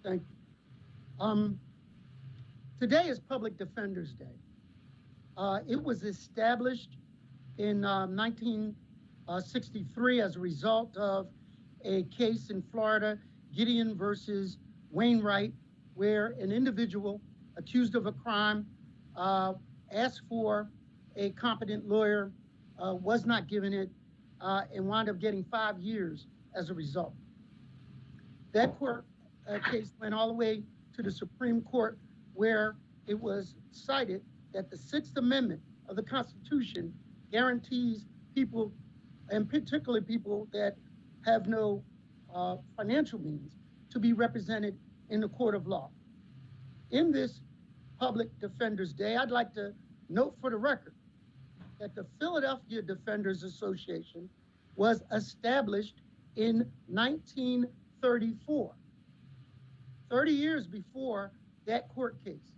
Thank you. Today is Public Defenders Day. It was established in 1963 as a result of a case in Florida, Gideon versus Wainwright, where an individual accused of a crime uh, asked for a competent lawyer, was not given it, and wound up getting 5 years as a result. That court case went all the way to the Supreme Court, where it was cited that the Sixth Amendment of the Constitution guarantees people, and particularly people that have no financial means, to be represented in the court of law. In this Public Defenders Day, I'd like to note for the record that the Philadelphia Defenders Association was established in 1934, 30 years before that court case,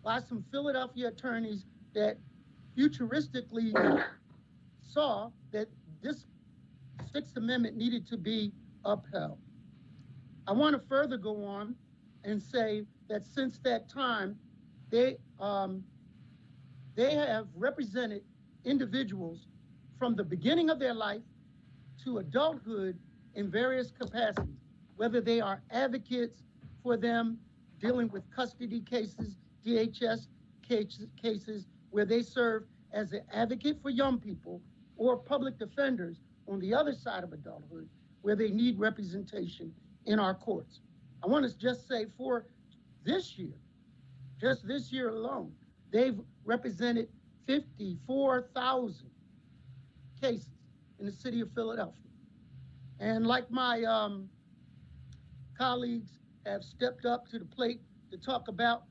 by some Philadelphia attorneys that futuristically saw that this Sixth Amendment needed to be upheld. I want to further go on and say that since that time, they have represented individuals from the beginning of their life to adulthood in various capacities, whether they are advocates for them dealing with custody cases, DHS cases, where they serve as an advocate for young people, or public defenders on the other side of adulthood, where they need representation in our courts. I want to just say for this year, just this year alone, they've represented 54,000 cases in the city of Philadelphia. And like my colleagues have stepped up to the plate to talk about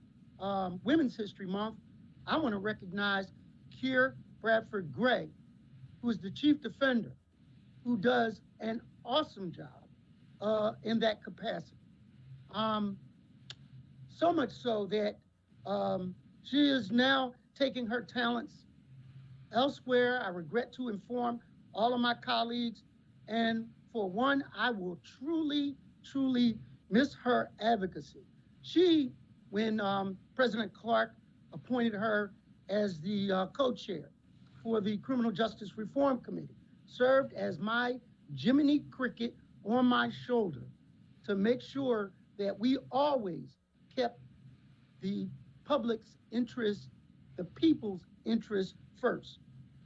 Women's History Month, I want to recognize Keir Bradford Gray, who is the chief defender, who does an awesome job in that capacity. So much so that she is now taking her talents elsewhere. I regret to inform all of my colleagues. And for one, I will truly, truly miss her advocacy. She, when President Clark appointed her as the co-chair for the Criminal Justice Reform Committee, served as my Jiminy Cricket on my shoulder to make sure that we always kept the public's interest, the people's interest first.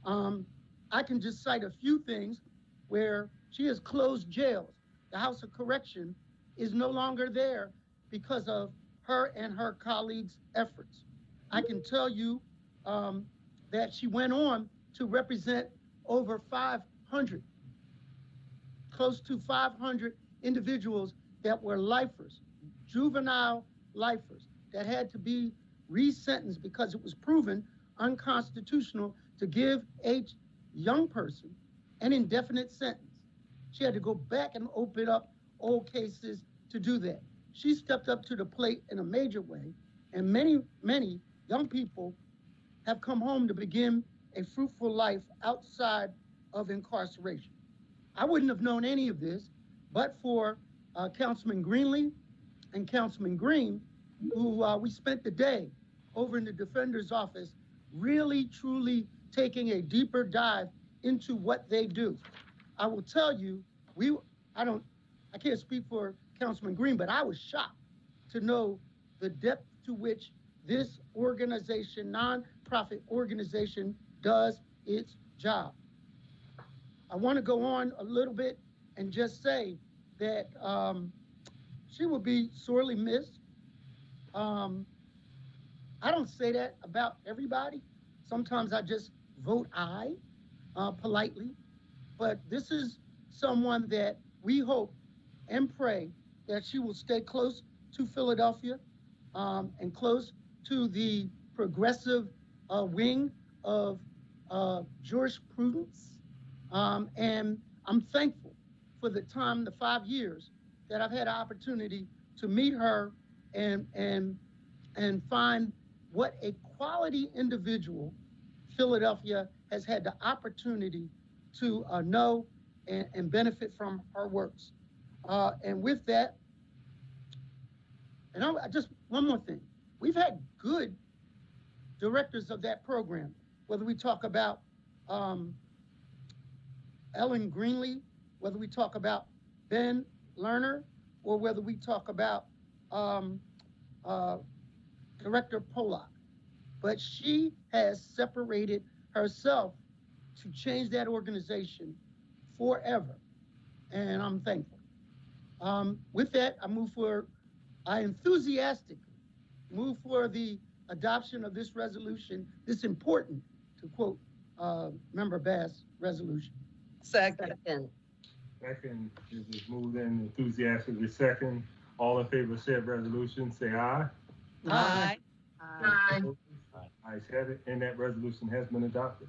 I can just cite a few things where she has closed jails. The House of Correction is no longer there because of her and her colleagues' efforts. I can tell you that she went on to represent over 500, close to 500 individuals that were lifers, juvenile lifers, that had to be resentenced because it was proven unconstitutional to give a young person an indefinite sentence. She had to go back and open up old cases to do that. She stepped up to the plate in a major way, and many, many young people have come home to begin a fruitful life outside of incarceration. I wouldn't have known any of this but for Councilman Greenlee and Councilman Green, who we spent the day over in the Defender's office really, truly taking a deeper dive into what they do. I will tell you, I can't speak for Councilman Green, but I was shocked to know the depth to which this organization, nonprofit organization, does its job. I want to go on a little bit and just say that she will be sorely missed. I don't say that about everybody. Sometimes I just vote aye politely, but this is someone that we hope and pray that she will stay close to Philadelphia and close to the progressive wing of jurisprudence. And I'm thankful for the 5 years that I've had an opportunity to meet her and find what a quality individual Philadelphia has had the opportunity to know and benefit from her works. And with that, And I just, one more thing. We've had good directors of that program, whether we talk about um, Ellen Greenlee, whether we talk about Ben Lerner, or whether we talk about um, uh, Director Pollock. But she has separated herself to change that organization forever. And I'm thankful. With that, I enthusiastically move for the adoption of this resolution, this important, to quote Member Bass, resolution. Second. Second, this is moved in enthusiastically second. All in favor of said resolution, say aye. Aye. Ayes have it, and that resolution has been adopted.